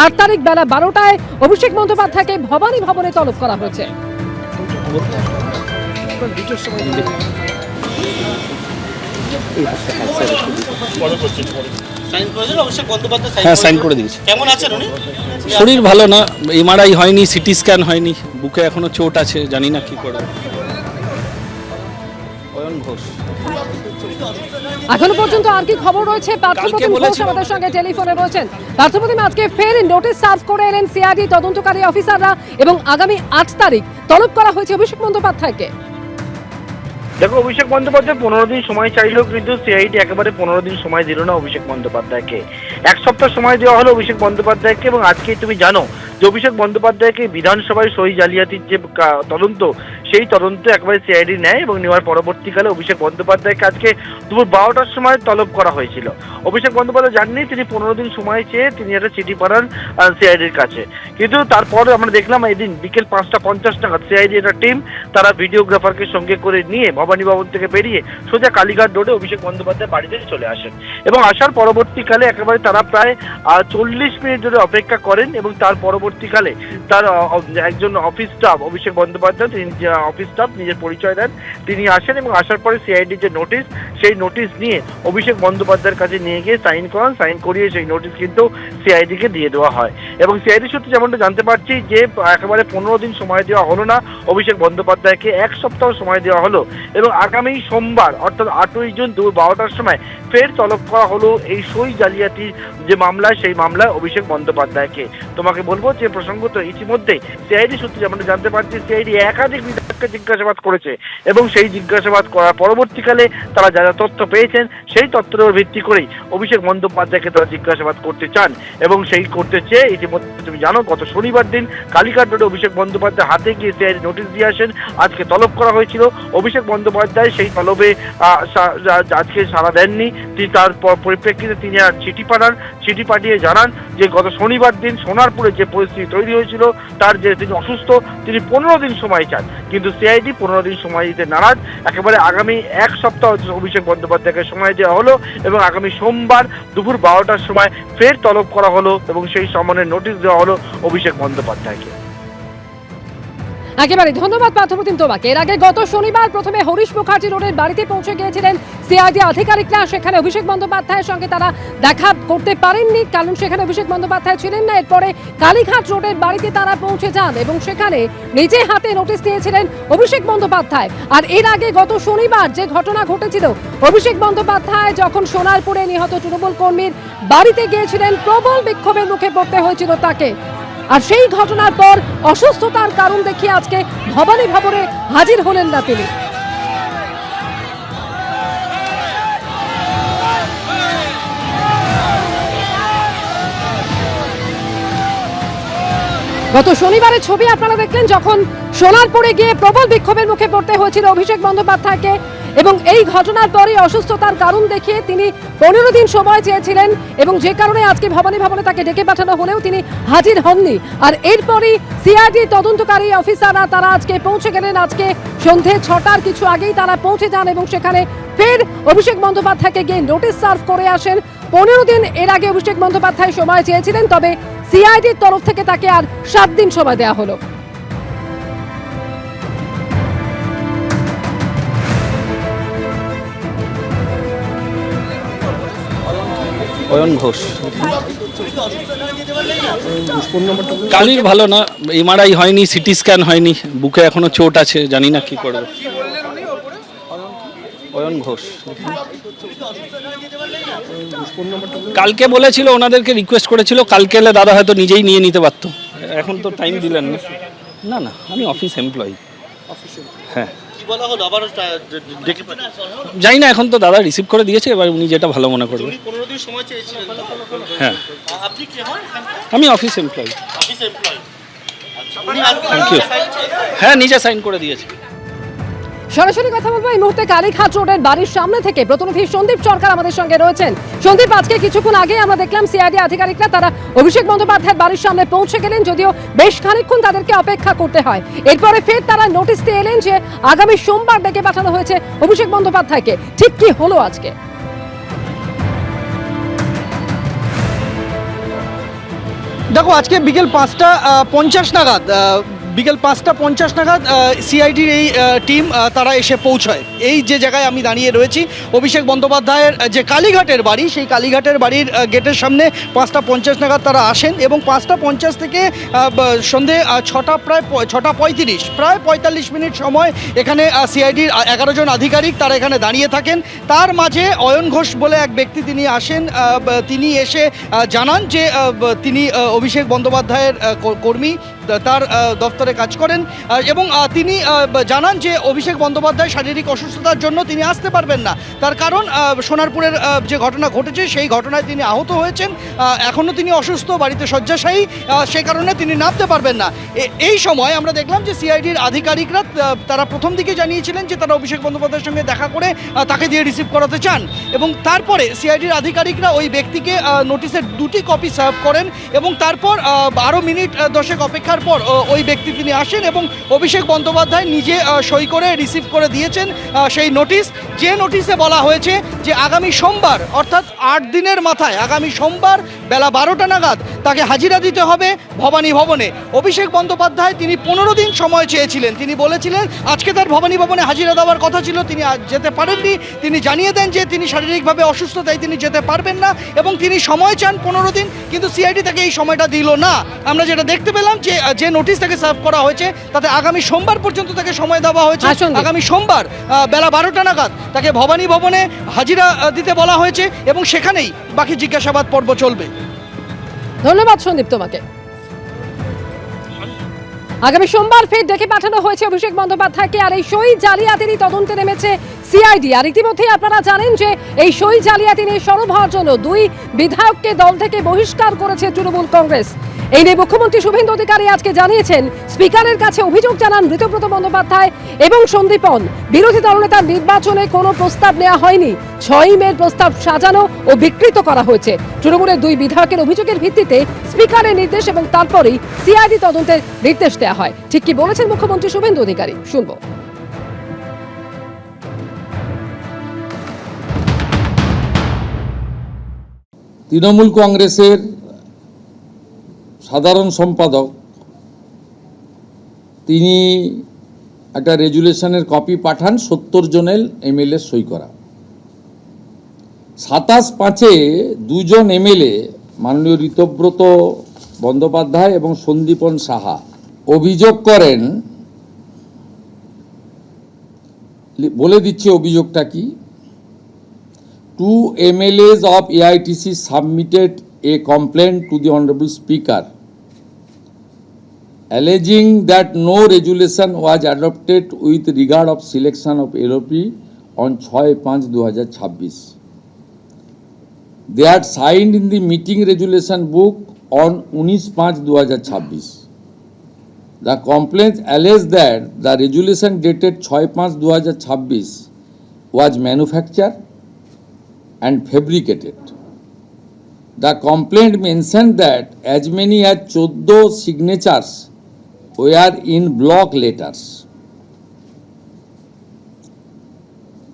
8 তারিখ বেলা 12টায় অভিষেক বন্দ্যোপাধ্যায়কে ভবানী ভবনে তলব করা হয়েছে। হ্যাঁ, সাইন করে দিয়েছি। কেমন আছেন উনি? শরীর ভালো না, এমআরআই হয়নি, সিটি স্ক্যান হয়নি, বুকে এখনো চোট আছে, জানি না কি করবে। অয়ন ঘোষ। এখনো পর্যন্ত আর কি খবর রয়েছে? পার্থপ্রতিম ঘোষ আমাদের সঙ্গে টেলিফোনে রয়েছেন। পার্থপ্রতিম, আজকে ফের নোটিশ সার্ভ করে এলেন সিআইডি তদন্তকারী অফিসাররা এবং আগামী 8 তারিখ তলব করা হয়েছে অভিষেক বন্দ্যোপাধ্যায়কে। দেখো, অভিষেক বন্দ্যোপাধ্যায় 15 দিন সময় চাইলেও কিন্তু সিআইডি একেবারে 15 দিন সময় দিল না অভিষেক বন্দ্যোপাধ্যায়কে। 1 সপ্তাহ সময় দেওয়া হলো অভিষেক বন্দ্যোপাধ্যায়কে। এবং আজকে তুমি জানো যে অভিষেক বন্দ্যোপাধ্যায়কে বিধানসভায় সই জালিয়াতির যে তদন্ত, সেই তদন্ত একবারে সিআইডি নেয় এবং নেওয়ার পরবর্তীকালে অভিষেক বন্দ্যোপাধ্যায়কে আজকে দুপুর 12টার সময় তলব করা হয়েছিল। অভিষেক বন্দ্যোপাধ্যায় জাননি তিনি 15 দিন সময় চেয়ে তিনি একটা চিঠি পাঠান সিআইডির কাছে। কিন্তু তারপরে আমরা দেখলাম এদিন বিকেল 5:50 নাগাদ সিআইডি একটা টিম তারা ভিডিওগ্রাফারকে সঙ্গে করে নিয়ে ভবানী ভবন থেকে বেরিয়ে সোজা কালীঘাট রোডে অভিষেক বন্দ্যোপাধ্যায় বাড়িতে চলে আসেন। এবং আসার পরবর্তীকালে একেবারে তারা প্রায় 40 মিনিট ধরে অপেক্ষা করেন এবং তার পরবর্তীকালে তার একজন অফিস স্টাফ, অভিষেক বন্দ্যোপাধ্যায় তিনি অফিস স্টাফ নিজের পরিচয় দেন, তিনি আসেন এবং আসার পরে সিআইডি যে নোটিশ, সেই নোটিশ নিয়ে অভিষেক বন্দ্যোপাধ্যায়ের কাছে নিয়ে গিয়ে সাইন করান। সাইন করিয়ে সেই নোটিশ কিন্তু সিআইডিকে দিয়ে দেওয়া হয়। এবং সিআইডি সূত্রে যেমনটা জানতে পারছি যে একেবারে 15 দিন সময় দেওয়া হলো না অভিষেক বন্দ্যোপাধ্যায়কে, 1 সপ্তাহ সময় দেওয়া হলো। এবং আগামী সোমবার অর্থাৎ 8ই জুন দুপুর 12টার সময় ফের তলব করা হলো এই সই জালিয়াতির যে মামলা, সেই মামলায় অভিষেক বন্দ্যোপাধ্যায়কে। তোমাকে বলবো যে প্রসঙ্গত ইতিমধ্যে সিআইডি সূত্রে যেমনটা জানতে পারছি সিআইডি একাধিক বিধায়ককে জিজ্ঞাসাবাদ করেছে এবং সেই জিজ্ঞাসাবাদ করার পরবর্তীকালে তারা যা যা তথ্য পেয়েছেন সেই তথ্যের উপর ভিত্তি করেই অভিষেক বন্দ্যোপাধ্যায়কে তারা জিজ্ঞাসাবাদ করতে চান। এবং সেই করতে চেয়ে ইতিমধ্যে তুমি জানো গত শনিবার দিন কালীঘাট রোডে অভিষেক বন্দ্যোপাধ্যায় হাতে গিয়ে সিআইডি নোটিশ দিয়ে আসেন। আজকে তলব করা হয়েছিল। অভিষেক বন্দ্যোপাধ্যায় সেই তলবে আজকে সাড়া দেননি। তিনি তার পরিপ্রেক্ষিতে তিনি আর চিঠি পাঠান। চিঠি পাঠিয়ে জানান যে গত শনিবার দিন সোনারপুরে যে পরিস্থিতি তৈরি হয়েছিল তার যে তিনি অসুস্থ, তিনি 15 দিন সময় চান। কিন্তু সিআইডি 15 দিন সময় দিতে নারাজ। একেবারে আগামী 1 সপ্তাহ অভিষেক বন্দ্যোপাধ্যায়কে সময় দেওয়া হলো এবং আগামী সোমবার দুপুর 12টার সময় ফের তলব করা হলো এবং সেই সমনের নোটিশ দেওয়া হলো অভিষেক বন্দ্যোপাধ্যায়কে। একেবারে ধন্যবাদ পার্থপ্রতিম তোমাকে। এর আগে গত শনিবার প্রথমে হরিশ মুখার্জি রোডের বাড়িতে পৌঁছে গিয়েছিলেন সিআইডি আধিকারিকরা। সেখানে অভিষেক বন্দ্যোপাধ্যায়ের সঙ্গে তারা দেখা করতে পারেননি, কারণ সেখানে অভিষেক বন্দ্যোপাধ্যায় ছিলেন না। এরপরে কালীঘাট রোডের বাড়িতে তারা পৌঁছে যান এবং সেখানে নিজে হাতে নোটিশ দিয়েছিলেন অভিষেক বন্দ্যোপাধ্যায়। আর এর আগে গত শনিবার যে ঘটনা ঘটেছিল, অভিষেক বন্দ্যোপাধ্যায় যখন সোনারপুরে নিহত তৃণমূল কর্মীর বাড়িতে গিয়েছিলেন, প্রবল বিক্ষোভের মুখে পড়তে হয়েছিল তাকে। আর সেই ঘটনার পর অসুস্থতার কারণ দেখিয়ে আজকে ভবানী ভবনে হাজির হলেন না তিনি। গত শনিবারের ছবি আপনারা দেখলেন, যখন সোনারপুরে গিয়ে প্রবল বিক্ষোভের মুখে পড়তে হয়েছিল অভিষেক বন্দ্যোপাধ্যায়কে এবং এই ঘটনার পরে অসুস্থতার কারণ দেখিয়ে তিনি 15 দিন সময় চেয়েছিলেন এবং যে কারণে আজকে ভবানী ভবনে তাকে ডেকে পাঠানো হলেও তিনি হাজির হননি। আর এরপরই সিআইডি তদন্তকারী অফিসাররা তারা আজকে পৌঁছে গেলেন। আজকে সন্ধে 6টার কিছু আগেই তারা পৌঁছে যান এবং সেখানে ফের অভিষেক বন্দ্যোপাধ্যায়কে গিয়ে নোটিশ সার্ভ করে আসেন। 15 দিন এর আগে অভিষেক বন্দ্যোপাধ্যায় সময় চেয়েছিলেন, তবে সিআইডির তরফ থেকে তাকে আর 7 দিন সময় দেওয়া হলো। অয়ন ঘোষ। কালির ভালো না, এমআরআই হয়নি, সিটি স্ক্যান হয়নি, বুকে এখনো চোট আছে, জানি না কি করবে। অয়ন ঘোষ। কালকে বলেছিল, ওনাদেরকে রিকোয়েস্ট করেছিল, কালকে এলে দাদা হয়তো নিজেই নিয়ে নিতে পারতো। এখন তো টাইম দিলেন না। না না, আমি অফিস এমপ্লয়ি। হ্যাঁ, যাই না, এখন তো দাদা রিসিভ করে দিয়েছে, এবার উনি যেটা ভালো মনে করবে। হ্যাঁ, আমি অফিস এমপ্লয়ি। Thank you. হ্যাঁ, নিজে সাইন করে দিয়েছে। সরাসরি কথা বলবো এই মুহূর্তে কালীঘাট রোডের বাড়ির সামনে থেকে। প্রতিনিধি সন্দীপ সরকার আমাদের সঙ্গে রয়েছেন। সন্দীপ, আজকে কিছুক্ষণ আগে আমরা দেখলাম সিআইডি আধিকারিকরা তারা অভিষেক বন্দ্যোপাধ্যায়ের বাড়ির সামনে পৌঁছে গেলেন, যদিও বেশ খানিকক্ষণ তাদেরকে অপেক্ষা করতে হয়। এরপরে ফের তারা নোটিশ দিয়ে এলেন যে আগামী সোমবার ডেকে পাঠানো হয়েছে অভিষেক বন্দ্যোপাধ্যায়কে। ঠিক কি হলো আজকে? দেখো আজকে বিকেল 5টা 50 নাগাদ বিকেল 5টা 50 নাগাদ সিআইডির এই টিম তারা এসে পৌঁছায় এই যে জায়গায় আমি দাঁড়িয়ে রয়েছি। অভিষেক বন্দ্যোপাধ্যায়ের যে কালীঘাটের বাড়ি, সেই কালীঘাটের বাড়ির গেটের সামনে 5টা 50 নাগাদ তারা আসেন এবং 5টা 50 থেকে সন্ধে 6টা প্রায় 6টা 35 প্রায় 45 মিনিট সময় এখানে সিআইডির 11 জন আধিকারিক তারা এখানে দাঁড়িয়ে থাকেন। তার মাঝে অয়ন ঘোষ বলে এক ব্যক্তি তিনি আসেন, তিনি এসে জানান যে তিনি অভিষেক বন্দ্যোপাধ্যায়ের কর্মী, তার দপ্তরে কাজ করেন এবং তিনি জানান যে অভিষেক বন্দ্যোপাধ্যায় শারীরিক অসুস্থতার জন্য তিনি আসতে পারবেন না। তার কারণ সোনারপুরের যে ঘটনা ঘটেছে সেই ঘটনায় তিনি আহত হয়েছেন, এখনও তিনি অসুস্থ, বাড়িতে শয্যাশায়ী, সেই কারণে তিনি নামতে পারবেন না। এই সময় আমরা দেখলাম যে সিআইডির আধিকারিকরা তারা প্রথম দিকে জানিয়েছিলেন যে তারা অভিষেক বন্দ্যোপাধ্যায়ের সঙ্গে দেখা করে তাকে দিয়ে রিসিভ করাতে চান এবং তারপরে সিআইডির আধিকারিকরা ওই ব্যক্তিকে নোটিশের 2টি কপি সার্ভ করেন এবং তারপর আরও মিনিট 10 অপেক্ষার পর ওই ব্যক্তি তিনি আসেন এবং অভিষেক বন্দ্যোপাধ্যায় নিজে সই করে রিসিভ করে দিয়েছেন সেই নোটিশ, যে নোটিশে বলা হয়েছে যে আগামী সোমবার অর্থাৎ 8 দিনের মাথায় আগামী সোমবার বেলা 12টা নাগাদ তাকে হাজিরা দিতে হবে ভবানী ভবনে। অভিষেক বন্দ্যোপাধ্যায় তিনি 15 দিন সময় চেয়েছিলেন, তিনি বলেছিলেন আজকে তার ভবানী ভবনে হাজিরা দেওয়ার কথা ছিল, তিনি যেতে পারেননি। তিনি জানিয়ে দেন যে তিনি শারীরিকভাবে অসুস্থ, তাই তিনি যেতে পারবেন না এবং তিনি সময় চান 15 দিন, কিন্তু সিআইডি তাকে এই সময়টা দিল না। আমরা যেটা দেখতে পেলাম যে নোটিশ তাকে সার্ভ করা হয়েছে তাতে আগামী সোমবার পর্যন্ত তাকে সময় দেওয়া হয়েছে। আগামী সোমবার বেলা 12টা নাগাদ তাকে ভবানী ভবনে হাজিরা দিতে বলা হয়েছে এবং সেখানেই বাকি জিজ্ঞাসাবাদ পর্ব চলবে। ধন্যবাদ সন্দীপ তোমাকে। আগামী সোমবার ফের ডেকে পাঠানো হয়েছে অভিষেক বন্দ্যোপাধ্যায়কে, আর এই সই জালিয়াতিরই তদন্তে নেমেছে সিআইডি। আর ইতিমধ্যেই আপনারা জানেন যে এই সই জালিয়াতি নিয়ে সরব হওয়ার জন্য 2 বিধায়ককে দল থেকে বহিষ্কার করেছে তৃণমূল কংগ্রেস। এই নিয়ে মুখ্যমন্ত্রী শুভেন্দু অধিকারী আজকে জানিয়েছেন স্পিকারের কাছে অভিযোগ জানান ঋতব্রত বন্দ্যোপাধ্যায় এবং সন্দীপন। বিরোধী দলনেতার নির্বাচনে কোনো প্রস্তাব নেওয়া হয়নি, 6 মের প্রস্তাব সাজানো ও বিকৃত করা হয়েছে। তৃণমূলের 2 বিধায়কের অভিযোগের ভিত্তিতে স্পিকারের নির্দেশ এবং তারপরেই সিআইডি তদন্তের নির্দেশ দেওয়া হয়। ঠিক কি বলেছেন মুখ্যমন্ত্রী শুভেন্দু অধিকারী, শুনবো। তৃণমূল কংগ্রেসের সাধারণ সম্পাদক তিনি একটা রেজুলেশনের কপি পাঠান 70 জনের এমএলএ সই করা। 27/5 2 জন এমএলএ মাননীয় ঋতব্রত বন্দ্যোপাধ্যায় এবং সন্দীপন সাহা অভিযোগ করেন, বলে দিচ্ছে অভিযোগটা কি। 2 MLAs of AITC submitted a complaint to the Honorable Speaker alleging that no resolution was adopted with regard of selection of LOP on 6/5/2026. They had signed in the meeting resolution book on 19/5/2026. The complaint alleged that the resolution dated 6/5/2026 was manufactured and fabricated. The complaint mentioned that as many as 14 signatures were in block letters.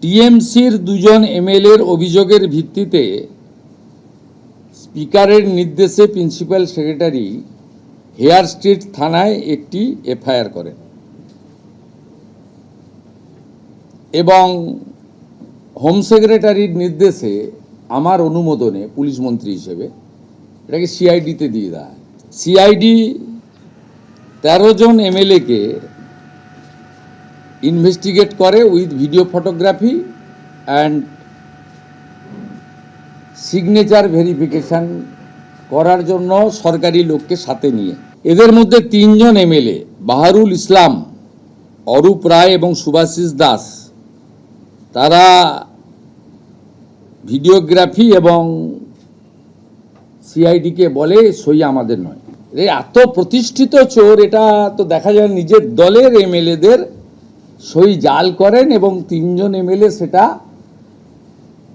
টিএমসির 2 জন এমএলএর অভিযোগের ভিত্তিতে স্পিকারের নির্দেশে principal secretary hair street থানায় একটি FIR করেন এবং home সেক্রেটারির নির্দেশে আমার অনুমোদনে পুলিশ মন্ত্রী হিসেবে এটাকে সিআইডিতে দিয়ে দেয়। সিআইডি 13 জন এমএলএকে ইনভেস্টিগেট করে with video photography and signature verification করার জন্য সরকারি লোককে সাথে নিয়ে। এদের মধ্যে 3 জন এমএলএ বাহারুল ইসলাম, অরূপ রায় এবং সুভাষিস দাস, তারা ভিডিওগ্রাফি এবং সিআইডিকে বলে সই আমাদের নয়। এত প্রতিষ্ঠিত চোর, এটা তো দেখা যায় নিজের দলের এমএলএদের সই জাল করেন এবং 3 জন এমএলএ সেটা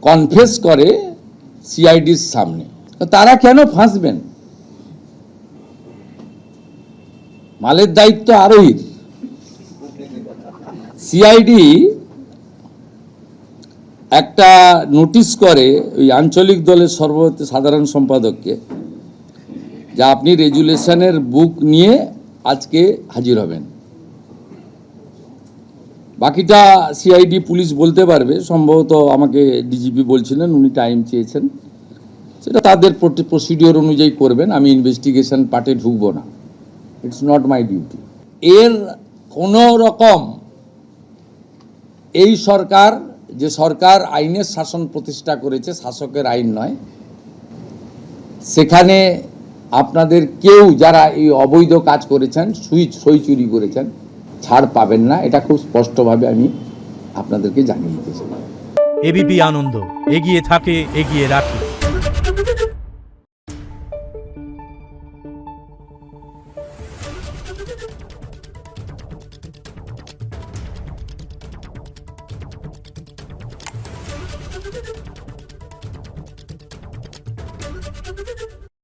কনফেস করে সিআইডির সামনে। তারা কেন ফাঁসবেন? মালের দায়িত্ব আরোহীর। সিআইডি একটা নোটিশ করে ওই আঞ্চলিক দলের সর্বভারতীয় সাধারণ সম্পাদককে যে আপনি রেজুলেশনের বুক নিয়ে আজকে হাজির হবেন। বাকিটা সিআইডি পুলিশ বলতে পারবে, সম্ভবত আমাকে ডিজিপি বলছিলেন উনি টাইম চেয়েছেন, সেটা তাদের প্রসিডিওর অনুযায়ী করবেন। আমি ইনভেস্টিগেশন পার্টে ঢুকবো না, ইটস নট মাই ডিউটি। এর কোনো রকম এই সরকার, যে সরকার আইনের শাসন প্রতিষ্ঠা করেছে, শাসকের আইন নয়, সেখানে আপনাদের কেউ যারা এই অবৈধ কাজ করেছেন, সই চুরি করেছেন, ছাড় পাবেন না। এটা খুব স্পষ্টভাবে আমি আপনাদেরকে জানিয়ে দিতে চাই। এবিপি আনন্দ, এগিয়ে থাকে, এগিয়ে রাখে।